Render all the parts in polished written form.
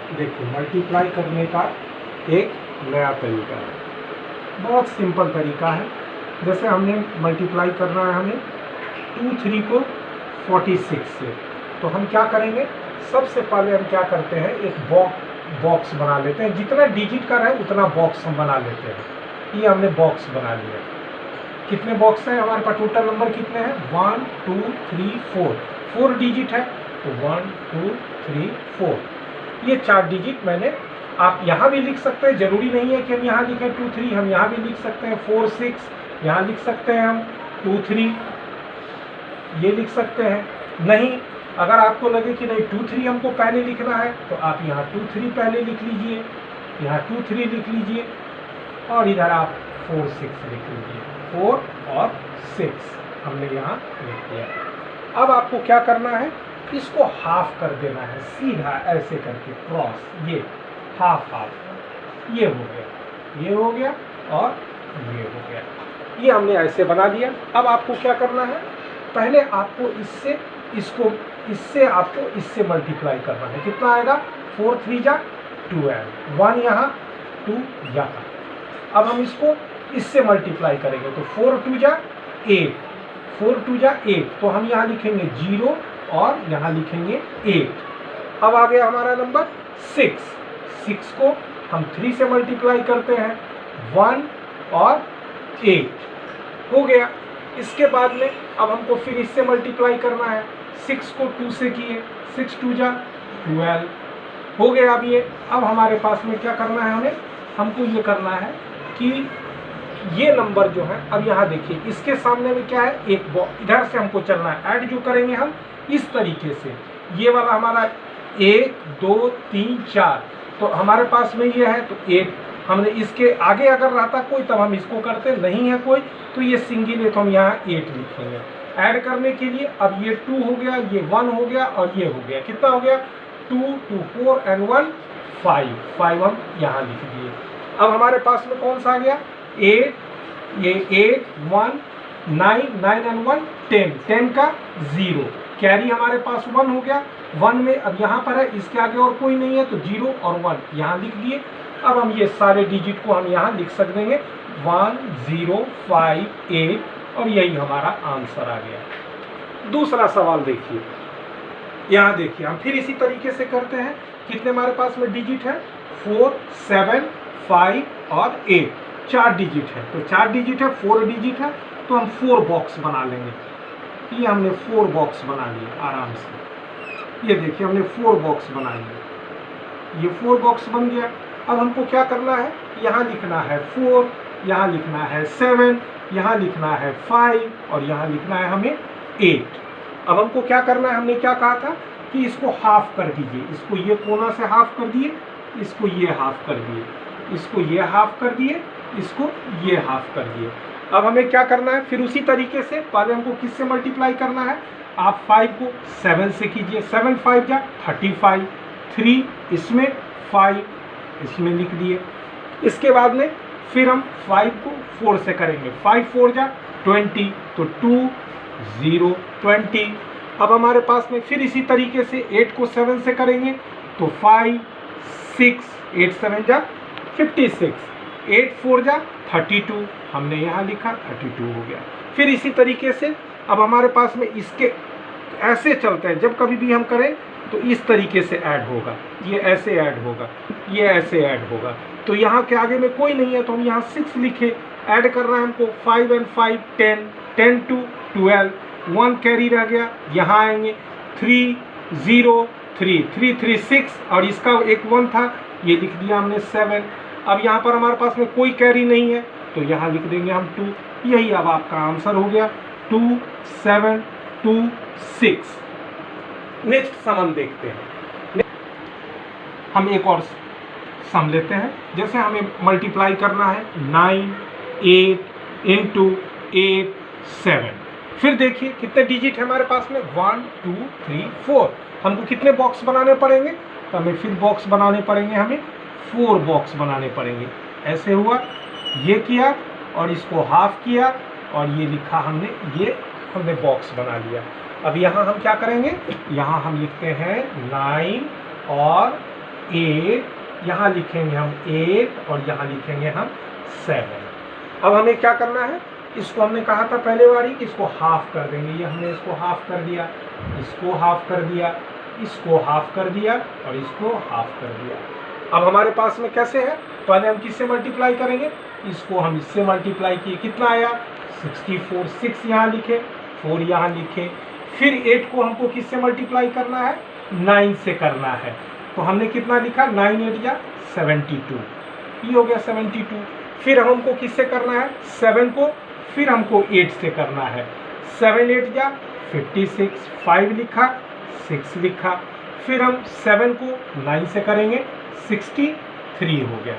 देखिए मल्टीप्लाई करने का एक नया तरीका है, बहुत सिंपल तरीका है। जैसे हमने मल्टीप्लाई करना है हमें 2 3 को 46 से, तो हम क्या करेंगे, सबसे पहले हम क्या करते हैं, एक बॉक्स बना लेते हैं। जितना डिजिट का रहे उतना बॉक्स हम बना लेते हैं। ये हमने बॉक्स बना लिया। कितने बॉक्स हैं हमारे पास, टोटल नंबर कितने हैं, 1 2 3 4 डिजिट है, तो 1 2 3 4 ये 4 डिजिट मैंने, आप यहाँ भी लिख सकते हैं, जरूरी नहीं है कि हम यहाँ लिखें 2 3, हम यहाँ भी लिख सकते हैं 4 6, यहाँ लिख सकते हैं हम 2 3, ये लिख सकते हैं। नहीं, अगर आपको लगे कि नहीं 2 3 हमको पहले लिखना है, तो आप यहाँ 2 3 पहले लिख लीजिए, यहाँ 2 3 लिख लीजिए, और इधर आप 4 6 लिख लीजिए। 4 और 6 हमने यहाँ लिख दिया। अब आपको क्या करना है, इसको हाफ कर देना है, सीधा ऐसे करके क्रॉस, ये हाफ, ये हो गया, ये हो गया और ये हो गया। ये हमने ऐसे बना दिया। अब आपको क्या करना है, पहले आपको इससे आपको इससे मल्टीप्लाई करना है। कितना आएगा, 4 3 जा 12, 1 यहाँ 2 यहाँ। अब हम इसको इससे मल्टीप्लाई करेंगे, तो 4 2 जा 8, 4 2 जा 8, तो हम यहाँ लिखेंगे 0 और यहाँ लिखेंगे 8। अब आ गया हमारा नंबर 6 को हम 3 से मल्टीप्लाई करते हैं, 1 और 8 हो गया। इसके बाद में अब हमको फिर इससे मल्टीप्लाई करना है, 6 को 2 से किए, 6 2 जा 12 हो गया। अब हमारे पास में क्या करना है, हमको ये करना है कि ये नंबर जो है, अब यहाँ देखिए इसके सामने में क्या है, एक इधर से हमको चलना है, ऐड जो करेंगे हम इस तरीके से, ये वाला हमारा 1 2 3 4, तो हमारे पास में ये है, तो 8 हमने इसके आगे अगर रहता कोई तब हम इसको करते, नहीं है कोई तो ये सिंगल है, तो हम यहाँ 8 लिखेंगे ऐड करने के लिए। अब ये 2 हो गया, ये 1 हो गया और ये हो गया, कितना हो गया, 2 2 4 एंड 1 5 हम यहाँ लिख दिए। अब हमारे पास में कौन सा आ गया, 8, ये 8 1 9 9 एंड 1 10 का 0, कैरी हमारे पास 1 हो गया। 1 में अब यहाँ पर है, इसके आगे और कोई नहीं है, तो 0 और 1 यहाँ लिख दिए। अब हम ये सारे डिजिट को हम यहाँ लिख सक देंगे 1 0 5 8, और यही हमारा आंसर आ गया। दूसरा सवाल देखिए, यहाँ देखिए हम फिर इसी तरीके से करते हैं। कितने हमारे पास में डिजिट है, 4 7 5 और 8, 4 डिजिट है, तो 4 डिजिट है, 4 डिजिट है, तो हम 4 बॉक्स बना लेंगे। ये हमने 4 बॉक्स बना लिए आराम से, ये देखिए हमने 4 बॉक्स बना लिए, ये 4 बॉक्स बन गया। अब हमको क्या करना है, यहाँ लिखना है 4, यहाँ लिखना है 7, यहाँ लिखना है 5 और यहाँ लिखना है हमें 8। अब हमको क्या करना है, हमने क्या कहा था कि इसको हाफ कर दीजिए, इसको ये कोना से हाफ कर दिए, इसको ये हाफ कर दिए, इसको ये हाफ कर दिए, इसको ये हाफ कर दिए। अब हमें क्या करना है, फिर उसी तरीके से पहले हमको किससे मल्टीप्लाई करना है, आप 5 को 7 से कीजिए, 7 5 जा 35, 3 इसमें 5 इसमें लिख दिए। इसके बाद में फिर हम 5 को 4 से करेंगे, 5 4 जा 20, तो 2 0 20। अब हमारे पास में फिर इसी तरीके से 8 को 7 से करेंगे, तो 5 6 8 7 जा 56, 8 4 जा 32, हमने यहाँ लिखा 32 हो गया। फिर इसी तरीके से अब हमारे पास में इसके ऐसे चलते हैं, जब कभी भी हम करें तो इस तरीके से ऐड होगा, ये ऐसे ऐड होगा, ये ऐसे ऐड होगा। तो यहाँ के आगे में कोई नहीं है, तो हम यहाँ 6 लिखे, ऐड कर रहा है हमको 5 एंड 5 10, 10 to 12, 1 कैरी रह गया, यहाँ आएंगे 3 0 3 3 3 6, और इसका एक 1 था, ये लिख दिया हमने 7। अब यहाँ पर हमारे पास में कोई कैरी नहीं है, तो यहाँ लिख देंगे हम 2, यही अब आपका आंसर हो गया 2 7 2 6। नेक्स्ट सम हम देखते हैं, हम एक और सम लेते हैं। जैसे हमें मल्टीप्लाई करना है 9 8 इंटू 8 7, फिर देखिए कितने डिजिट है हमारे पास में, 1 2 3 4। हमको कितने बॉक्स बनाने पड़ेंगे, तो हमें फिर बॉक्स बनाने पड़ेंगे, हमें 4 बॉक्स बनाने पड़ेंगे। ऐसे हुआ, ये किया और इसको हाफ किया और ये लिखा हमने, ये हमने बॉक्स बना लिया। अब यहाँ हम क्या करेंगे, यहाँ हम लिखते हैं 9 और 8, यहाँ लिखेंगे हम 8 और यहाँ लिखेंगे हम 7। अब हमें क्या करना है, इसको हमने कहा था पहले बारी कि इसको हाफ कर देंगे, ये हमने इसको हाफ कर दिया, इसको हाफ कर दिया, इसको हाफ कर दिया और इसको हाफ कर दिया। अब हमारे पास में कैसे है, पहले हम किससे मल्टीप्लाई करेंगे, इसको हम इससे मल्टीप्लाई किए, कितना आया 64, 6 यहाँ लिखे, 4 यहाँ लिखे, फिर 8 को हमको किससे मल्टीप्लाई करना है, 9 से करना है, तो हमने कितना लिखा 9 8 या 72, ये हो गया 72। फिर हमको किससे करना है, 7 को फिर हमको 8 से करना है, 7 8 या 56, 5 लिखा 6 लिखा, फिर हम 7 को 9 से करेंगे 63 हो गया।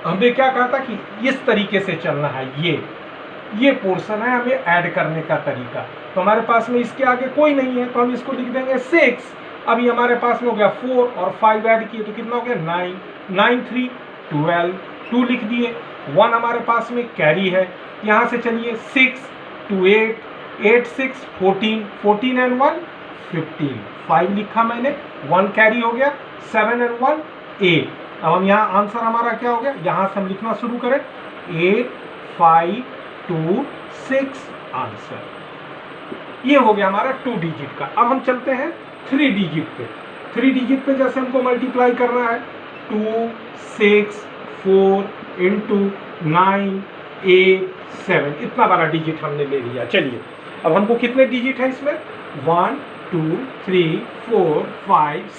हमने क्या कहा था कि इस तरीके से चलना है, ये पोर्शन है हमें ऐड करने का तरीका। तो हमारे पास में इसके आगे कोई नहीं है तो हम इसको लिख देंगे 6। अभी हमारे पास में हो गया 4 और 5 ऐड किए तो कितना हो गया 9, 9 3 12, 2 लिख दिए, 1 हमारे पास में कैरी है, यहाँ से चलिए 6 2 8, 8 6 14, 14 एंड 1 15, 5 लिखा मैंने, 1 कैरी हो गया, 7 एंड 1 8। अब हम यहाँ आंसर हमारा क्या हो गया, यहाँ से हम लिखना शुरू करें 8 5 2 6 आंसर। ये हो गया हमारा 2 डिजिट का। अब हम चलते हैं 3 डिजिट पे। 3 डिजिट पे जैसे हमको मल्टीप्लाई करना है 2 6 4 इंटू 9 8 7, इतना बड़ा डिजिट हमने ले लिया। चलिए अब हमको कितने डिजिट है इसमें, 1 2 3 4 5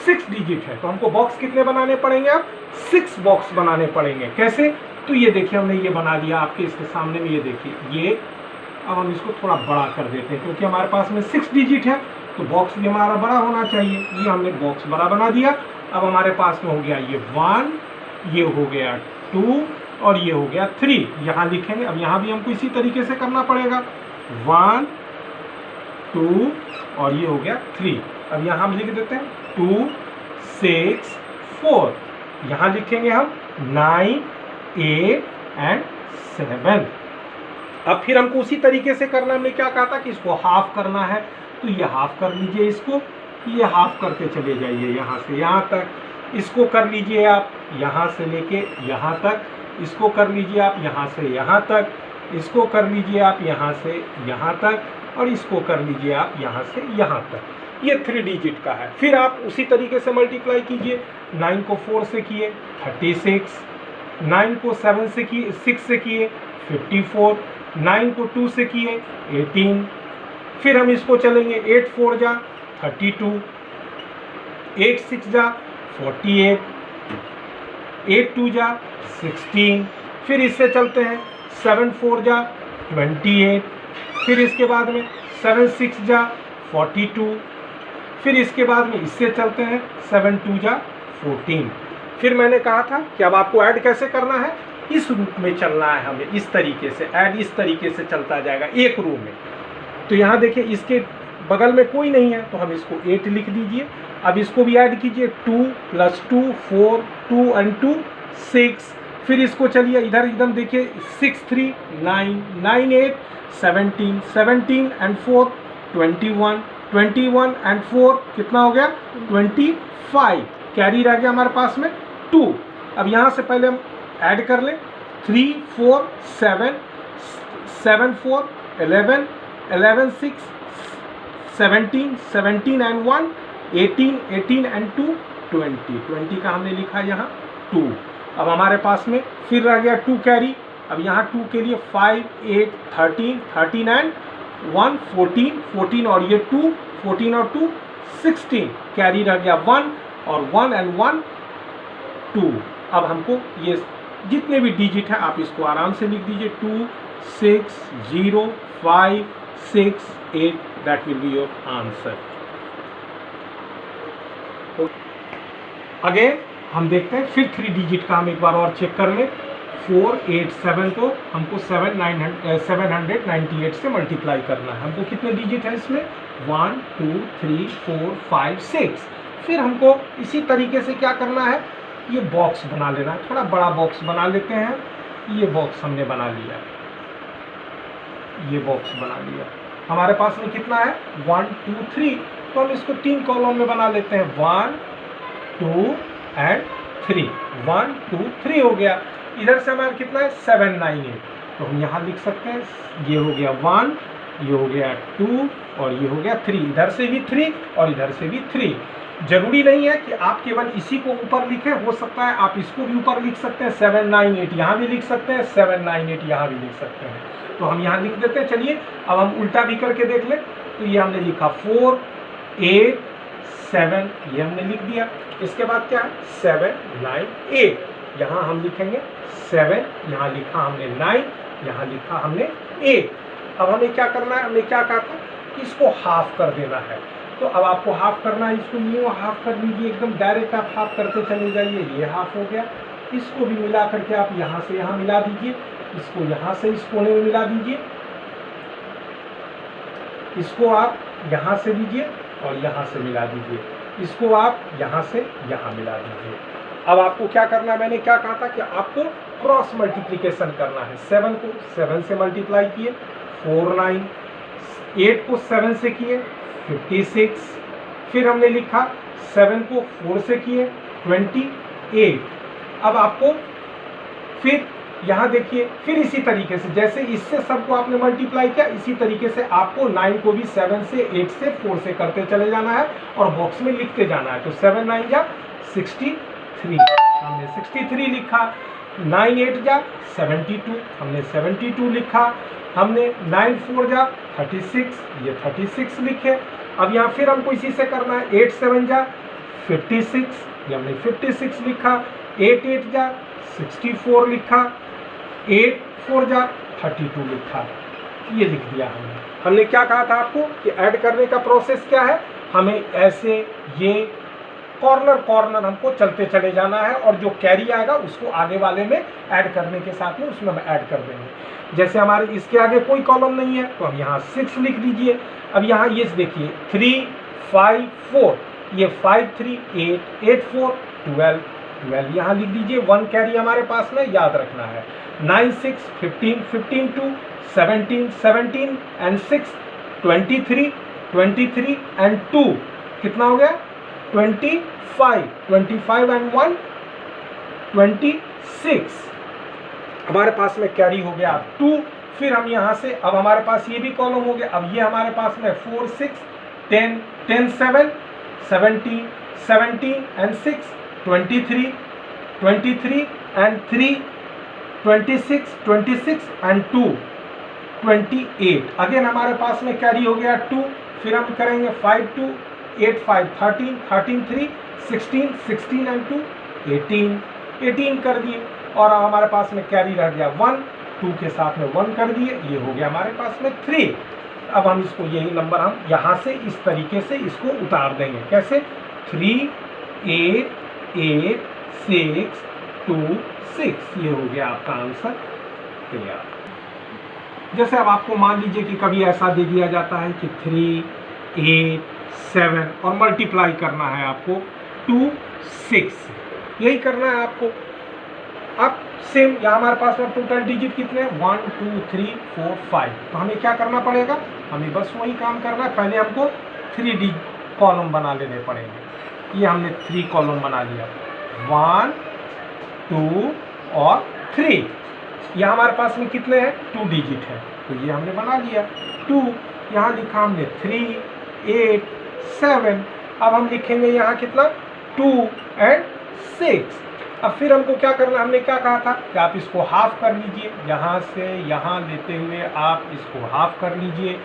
6 डिजिट है, तो हमको बॉक्स कितने बनाने पड़ेंगे, अब 6 बॉक्स बनाने पड़ेंगे। कैसे, तो ये देखिए हमने ये बना दिया आपके इसके सामने में, ये देखिए ये। अब हम इसको थोड़ा बड़ा कर देते हैं क्योंकि हमारे पास में 6 डिजिट है तो बॉक्स भी हमारा बड़ा होना चाहिए, ये हमने बॉक्स बड़ा बना दिया। अब हमारे पास में हो गया ये 1, ये हो गया 2 और ये हो गया 3, यहाँ लिखेंगे। अब यहाँ भी हमको इसी तरीके से करना पड़ेगा, 1 2 और ये हो गया 3। अब यहाँ हम लिख देते हैं 2 6 4, यहाँ लिखेंगे हम 9 8 एंड 7। अब फिर हमको उसी तरीके से करना, हमने क्या कहा था कि इसको हाफ करना है, तो ये हाफ कर लीजिए, इसको ये हाफ करते चले जाइए यहाँ से यहाँ तक, इसको कर लीजिए आप यहाँ से लेके यहाँ तक, इसको कर लीजिए आप यहाँ से यहाँ तक, इसको कर लीजिए आप यहाँ से यहाँ तक और इसको कर लीजिए आप यहाँ से यहाँ तक। ये 3 डिजिट का है। फिर आप उसी तरीके से मल्टीप्लाई कीजिए, 9 को 4 से किए 36, 9 को 7 से किए 6 से किए 54, 9 को 2 से किए 18, फिर हम इसको चलेंगे 8 4 जा 32, 8 6 जा 48, 8 2 जा 16, फिर इससे चलते हैं 7 4 जा 28, फिर इसके बाद में 7 6 जा 42, फिर इसके बाद में इससे चलते हैं 7 2 जा 14। फिर मैंने कहा था कि अब आपको ऐड कैसे करना है, इस रूप में चलना है हमें, इस तरीके से ऐड इस तरीके से चलता जाएगा एक रो में। तो यहाँ देखिए इसके बगल में कोई नहीं है तो हम इसको 8 लिख दीजिए। अब इसको भी ऐड कीजिए, 2 + 2 4 2 एंड 2 6, फिर इसको चलिए इधर एकदम देखिए 6 3 9 9 8 17 17 एंड 4 21 21 एंड 4 कितना हो गया 25, कैरी रह गया हमारे पास में 2। अब यहाँ से पहले हम ऐड कर लें, 3 4 7 7 4 11 11 6 17 17 एंड 1 18 18 एंड 2 20 20 का हमने लिखा यहाँ 2। अब हमारे पास में फिर रह गया 2 कैरी। अब यहाँ 2 के लिए 5 8 13 13 एंड 1 14 14 और ये 2 14 और 2 16, कैरी रह गया 1 और 1 एंड 1 2। अब हमको ये जितने भी डिजिट हैं आप इसको आराम से लिख दीजिए, 2 6 0 5 6 8, that will be your answer. Again हम देखते हैं फिर 3 डिजिट का हम एक बार और चेक कर लें। 4 8 7 को हमको 798 से मल्टीप्लाई करना है। हमको कितने डिजिट है इसमें, 1 2 3 4 5 6। फिर हमको इसी तरीके से क्या करना है, ये बॉक्स बना लेना है, थोड़ा बड़ा बॉक्स बना लेते हैं। ये बॉक्स हमने बना लिया, ये बॉक्स बना लिया। हमारे पास में कितना है 1 2 3, तो हम इसको 3 कॉलम में बना लेते हैं, 1 2 एंड 3, 1 2 3 हो गया। इधर से हमारा कितना है 7 9 8, तो हम यहाँ लिख सकते हैं ये हो गया 1, ये हो गया 2 और ये हो गया 3, इधर से भी 3 और इधर से भी 3। जरूरी नहीं है कि आप केवल इसी को ऊपर लिखें, हो सकता है आप इसको भी ऊपर लिख सकते हैं 7 9 8, यहाँ भी लिख सकते हैं 7 9 8, यहाँ भी लिख सकते हैं। तो हम यहाँ लिख देते हैं। चलिए अब हम उल्टा भी करके देख लें। तो ये हमने लिखा 4 8 7, ये हमने लिख दिया। इसके बाद क्या है 7 9 8, यहाँ हम लिखेंगे 7, यहाँ लिखा हमने 9, यहाँ लिखा हमने 8। अब हमें क्या करना है, हमने क्या कहा था कि इसको हाफ कर देना है। तो अब आपको हाफ करना है, इसको यूँ हाफ कर लीजिए, एकदम डायरेक्ट आप हाफ करते चले जाइए। ये हाफ हो गया, इसको भी मिला करके आप यहाँ से यहाँ मिला दीजिए, इसको यहाँ से इस कोने में मिला दीजिए, इसको आप यहाँ से लीजिए और यहाँ से मिला दीजिए, इसको आप यहाँ से यहाँ मिला दीजिए। अब आपको क्या करना है, मैंने क्या कहा था कि आपको क्रॉस मल्टीप्लिकेशन करना है। 7 को 7 से मल्टीप्लाई किए 4 9, 8 को 7 से किए 56, फिर हमने लिखा 7 को 4 से किए 28। अब आपको फिर यहाँ देखिए, फिर इसी तरीके से जैसे इससे सबको आपने मल्टीप्लाई किया, इसी तरीके से आपको 9 को भी 7 से 8 से 4 से करते चले जाना है और बॉक्स में लिखते जाना है। तो 7 9 जा 63, हमने 63 लिखा, 9 8 जा 72, हमने 72 लिखा, हमने 9 4 जा 36, ये 36 लिखे। अब यहाँ फिर हमको इसी से करना है, 8 7 जा 56, ये हमने 56 लिखा, 8 8 जा 64 लिखा, 8 4 जा 32 लिखा, ये लिख दिया हमने। हमने क्या कहा था आपको कि ऐड करने का प्रोसेस क्या है, हमें ऐसे ये कॉर्नर कॉर्नर हमको चलते चले जाना है और जो कैरी आएगा उसको आगे वाले में ऐड करने के साथ में उसमें हम ऐड कर देंगे। जैसे हमारे इसके आगे कोई कॉलम नहीं है तो हम यहाँ 6 लिख दीजिए। अब यहाँ ये देखिए 3 5 4, ये 5 3 8 8 4 12 12 यहाँ लिख दीजिए। 1 कैरी हमारे पास में याद रखना है। 9 6 15 15 2 17 17 एंड 6 23 23 एंड 2 कितना हो गया 25 25 एंड 1 26। हमारे पास में कैरी हो गया 2। फिर हम यहाँ से अब हमारे पास ये भी कॉलम हो गया। अब ये हमारे पास में 4 6 10 10 7 17 17 एंड 6 23 23 एंड 3 26 26 एंड 2 28। अगेन हमारे पास में कैरी हो गया 2। फिर हम करेंगे 5 2 8 5 13 13 3 16 16 एंड 2 18 18 कर दिए। और अब हमारे पास में कैरी रह गया 1, 2 के साथ में 1 कर दिए, ये हो गया हमारे पास में 3। अब हम इसको यही नंबर हम यहाँ से इस तरीके से इसको उतार देंगे। कैसे 3 8 8 6 2 6, ये हो गया आपका आंसर तैयार। जैसे अब आपको मान लीजिए कि कभी ऐसा दे दिया जाता है कि 3 8 7 और मल्टीप्लाई करना है आपको 2 6, यही करना है आपको। अब सेम यहाँ हमारे पास में टोटल डिजिट कितने हैं 1 2 3 4 5, तो हमें क्या करना पड़ेगा, हमें बस वही काम करना है। पहले हमको 3 कॉलम बना लेने पड़ेंगे। ये हमने 3 कॉलम बना लिया, 1 2 और 3। यहाँ हमारे पास में कितने हैं 2 डिजिट है, तो ये हमने बना लिया 2। यहाँ लिखा हमने 3 8 7। अब हम लिखेंगे यहाँ कितना 2 एंड 6। अब फिर हमको क्या करना, हमने क्या कहा था कि आप इसको हाफ कर लीजिए, यहाँ से यहाँ लेते हुए आप इसको हाफ कर लीजिए,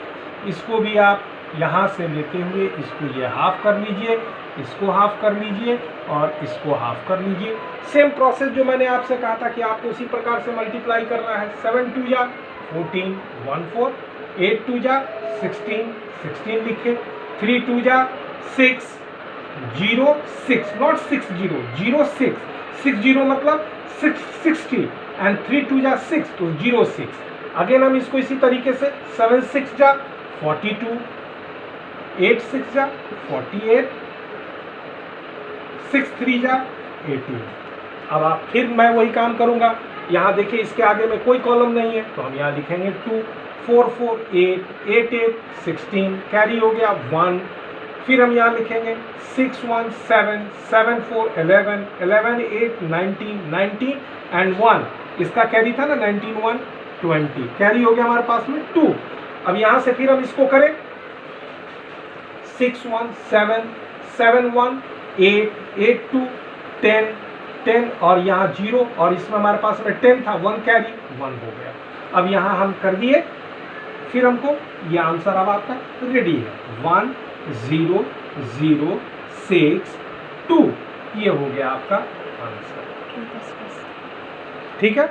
इसको भी आप यहाँ से लेते हुए इसको ये हाफ कर लीजिए, इसको हाफ कर लीजिए और इसको हाफ कर लीजिए। सेम प्रोसेस जो मैंने आपसे कहा था कि आपको उसी प्रकार से मल्टीप्लाई करना है। 7 2 जा 14 1 4, 8 2 जा 16 16 लिखे, 3 2 जा 6 0 6, नॉट 6 0 0 6 6 0 मतलब 60 एंड 3 2 जा 6, तो 0 6। अगेन हम इसको इसी तरीके से 7 6 जा 42, 8 6 जा 48, 6 3 जा 18। अब आप फिर मैं वही काम करूंगा। यहाँ देखिए इसके आगे में कोई कॉलम नहीं है, तो हम यहाँ लिखेंगे 2 4 4 8 8 8 16, कैरी हो गया 1 फिर हम यहाँ लिखेंगे 6 1 7 7 4 11 11 8 19 19 एंड 1, इसका कैरी था ना 19 1 20, कैरी हो गया हमारे पास में 2। अब यहाँ से फिर हम इसको करें 6 1 7 7 1 8 8 2 10 10 और यहाँ 0 और इसमें हमारे पास में 10 था, 1 कैरी 1 हो गया। अब यहाँ हम कर दिए, फिर हमको ये आंसर अब आपका रेडी है 1 0 0 6 2, ये हो गया आपका आंसर। ठीक है।